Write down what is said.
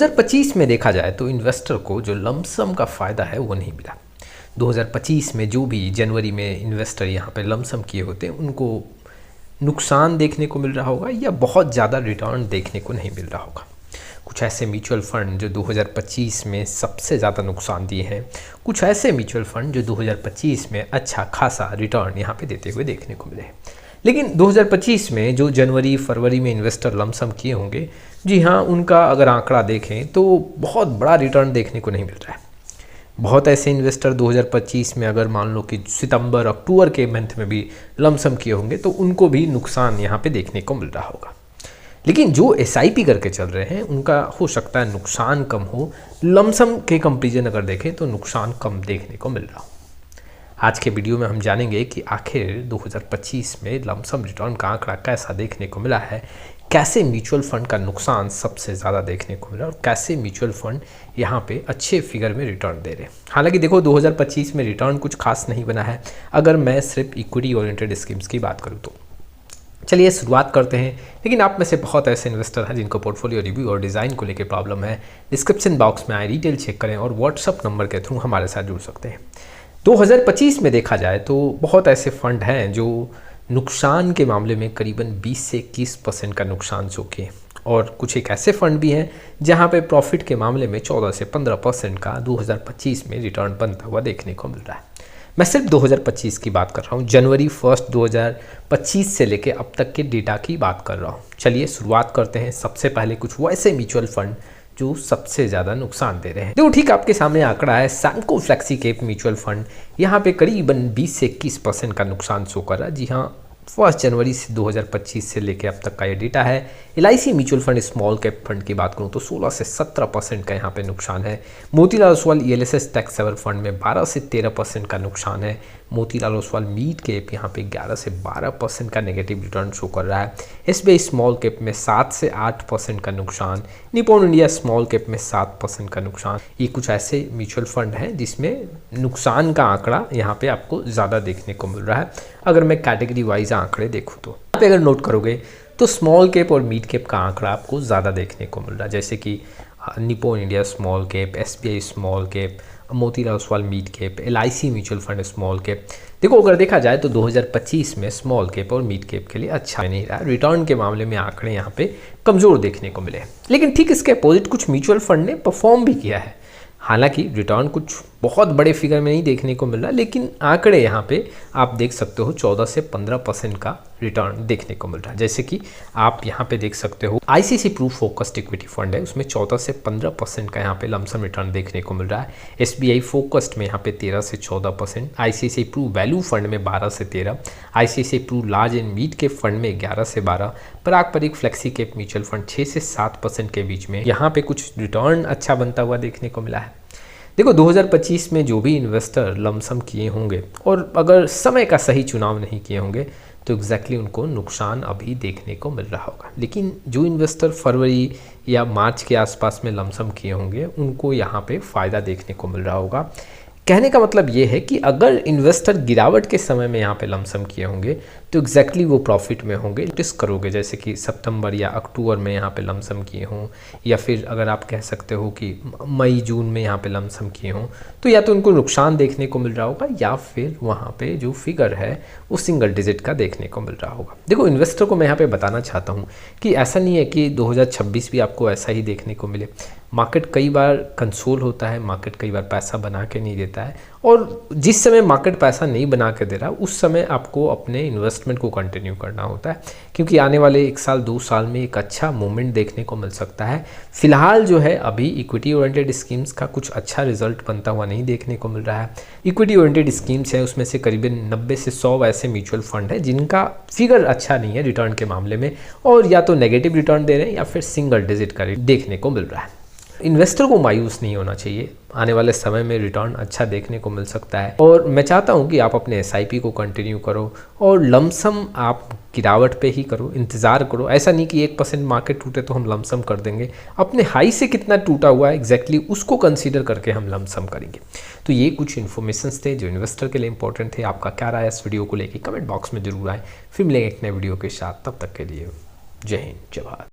2025 में देखा जाए तो इन्वेस्टर को जो लमसम का फ़ायदा है वो नहीं मिला। 2025 में जो भी जनवरी में इन्वेस्टर यहाँ पे लमसम किए होते हैं उनको नुकसान देखने को मिल रहा होगा या बहुत ज़्यादा रिटर्न देखने को नहीं मिल रहा होगा। कुछ ऐसे म्यूचुअल फंड जो 2025 में सबसे ज़्यादा नुकसान दिए हैं, कुछ ऐसे म्यूचुअल फंड जो 2025 में अच्छा खासा रिटर्न यहाँ पे देते हुए देखने को मिले हैं। लेकिन 2025 में जो जनवरी फरवरी में इन्वेस्टर लमसम किए होंगे, जी हाँ, उनका अगर आंकड़ा देखें तो बहुत बड़ा रिटर्न देखने को नहीं मिल रहा है। बहुत ऐसे इन्वेस्टर 2025 में अगर मान लो कि सितंबर अक्टूबर के मंथ में भी लमसम किए होंगे तो उनको भी नुकसान यहाँ पे देखने को मिल रहा होगा। लेकिन जो SIP करके चल रहे हैं उनका हो सकता है नुकसान कम हो, लमसम के कंपेरिजन अगर देखें तो नुकसान कम देखने को मिल रहा हो। आज के वीडियो में हम जानेंगे कि आखिर 2025 में लमसम रिटर्न का आंकड़ा कैसा देखने को मिला है, कैसे म्यूचुअल फंड का नुकसान सबसे ज़्यादा देखने को मिला और कैसे म्यूचुअल फंड यहाँ पे अच्छे फिगर में रिटर्न दे रहे हैं। हालांकि देखो 2025 में रिटर्न कुछ खास नहीं बना है अगर मैं सिर्फ इक्विटी ओरिएंटेड स्कीम्स की बात करूँ तो। चलिए शुरुआत करते हैं। लेकिन आप में से बहुत ऐसे इन्वेस्टर हैं जिनको पोर्टफोलियो रिव्यू और डिज़ाइन को लेकर प्रॉब्लम है, डिस्क्रिप्शन बॉक्स में आए डिटेल चेक करें और व्हाट्सअप नंबर के थ्रू हमारे साथ जुड़ सकते हैं। 2025 में देखा जाए तो बहुत ऐसे फंड हैं जो नुकसान के मामले में करीबन 20 से 21% का नुकसान चुके हैं और कुछ एक ऐसे फंड भी हैं जहां पे प्रॉफिट के मामले में 14 से 15% का 2025 में रिटर्न बनता हुआ देखने को मिल रहा है। मैं सिर्फ 2025 की बात कर रहा हूं, जनवरी 1 2025 से लेके अब तक के डेटा की बात कर रहा हूं। चलिए शुरुआत करते हैं। सबसे पहले कुछ वैसे म्यूचुअल फंड जो सबसे ज़्यादा नुकसान दे रहे हैं। देखो ठीक आपके सामने आंकड़ा है, Samco flexi cap mutual fund यहाँ पे करीबन 20 से 21% का नुकसान शो कर रहा है। जी हाँ, 1 जनवरी से 2025 से लेकर अब तक का ये डेटा है। LIC mutual fund small cap fund की बात करूँ तो 16 से 17% का यहाँ पे नुकसान है। Motilal Oswal ELSS tax saver fund में 12 से 13% का नुकसान है। मोतीलाल ओसवाल मिड कैप यहाँ पे 11 से 12% का नेगेटिव रिटर्न शो कर रहा है। SBI स्मॉल कैप में 7 से 8% का नुकसान, निपॉन इंडिया स्मॉल कैप में 7% का नुकसान। ये कुछ ऐसे म्यूचुअल फंड हैं जिसमें नुकसान का आंकड़ा यहाँ पे आपको ज़्यादा देखने को मिल रहा है। अगर मैं कैटेगरी वाइज आंकड़े देखूँ तो यहाँ पे अगर नोट करोगे तो स्मॉल कैप और मिड कैप का आंकड़ा आपको ज़्यादा देखने को मिल रहा है, जैसे कि Nippon India small cap, SBI small cap, Motilal Oswal mid cap, LIC mutual fund small cap. देखो अगर देखा जाए तो 2025 में स्मॉल कैप और मिड कैप के लिए अच्छा नहीं रहा। रिटर्न के मामले में आंकड़े यहाँ पे कमज़ोर देखने को मिले। लेकिन ठीक इसके अपोजिट कुछ म्यूचुअल फंड ने परफॉर्म भी किया है। हालांकि रिटर्न कुछ बहुत बड़े फिगर में नहीं देखने को मिल रहा, लेकिन आंकड़े यहाँ पे आप देख सकते हो 14 से 15% का रिटर्न देखने को मिल रहा है। जैसे कि आप यहाँ पे देख सकते हो ICICI Pru focused equity fund है, उसमें 14 से 15% का यहाँ पे लमसम रिटर्न देखने को मिल रहा है। SBI फोकस्ड में यहाँ पे 13 से 14%, ICICI प्रू वैल्यू फंड में 12 से 13, ICICI Pru large and mid के फंड में 11 से 12, Parag Parikh flexi cap mutual fund 6 से 7% के बीच में यहाँ पे कुछ रिटर्न अच्छा बनता हुआ देखने को मिला है। देखो 2025 में जो भी इन्वेस्टर लमसम किए होंगे और अगर समय का सही चुनाव नहीं किए होंगे तो एग्जैक्टली उनको नुकसान अभी देखने को मिल रहा होगा। लेकिन जो इन्वेस्टर फरवरी या मार्च के आसपास में लमसम किए होंगे उनको यहाँ पे फ़ायदा देखने को मिल रहा होगा। कहने का मतलब ये है कि अगर इन्वेस्टर गिरावट के समय में यहाँ पे लमसम किए होंगे तो एग्जैक्टली वो प्रॉफिट में होंगे। नोटिस करोगे जैसे कि सितंबर या अक्टूबर में यहाँ पे लमसम किए हों या फिर अगर आप कह सकते हो कि मई जून में यहाँ पे लमसम किए हों तो या तो उनको नुकसान देखने को मिल रहा होगा या फिर वहाँ पे जो फिगर है वो सिंगल डिजिट का देखने को मिल रहा होगा। देखो इन्वेस्टर को मैं यहाँ पे बताना चाहता हूँ कि ऐसा नहीं है कि 2026 भी आपको ऐसा ही देखने को मिले। मार्केट कई बार कंसोल होता है, मार्केट कई बार पैसा बना के नहीं देता है और जिस समय मार्केट पैसा नहीं बना के दे रहा उस समय आपको अपने इन्वेस्टमेंट को कंटिन्यू करना होता है, क्योंकि आने वाले 1 साल 2 साल में एक अच्छा मूवमेंट देखने को मिल सकता है। फिलहाल जो है अभी इक्विटी ओरिएंटेड स्कीम्स का कुछ अच्छा रिजल्ट बनता हुआ नहीं देखने को मिल रहा है। इक्विटी ओरिएंटेड स्कीम्स है उसमें से करीबन 90 से 100 ऐसे म्यूचुअल फंड है जिनका फिगर अच्छा नहीं है रिटर्न के मामले में, और या तो नेगेटिव रिटर्न दे रहे हैं या फिर सिंगल डिजिट का देखने को मिल रहा है। इन्वेस्टर को मायूस नहीं होना चाहिए, आने वाले समय में रिटर्न अच्छा देखने को मिल सकता है और मैं चाहता हूं कि आप अपने SIP को कंटिन्यू करो और लमसम आप गिरावट पे ही करो, इंतज़ार करो। ऐसा नहीं कि 1% मार्केट टूटे तो हम लमसम कर देंगे, अपने हाई से कितना टूटा हुआ है एग्जैक्टली उसको कंसीडर करके हम लमसम करेंगे। तो ये कुछ इन्फॉर्मेशंस थे जो इन्वेस्टर के लिए इंपॉर्टेंट थे। आपका क्या राय है इस वीडियो को लेकर कमेंट बॉक्स में जरूर आए। फिर मिलेंगे एक नए वीडियो के साथ, तब तक के लिए जय हिंद जय भारत।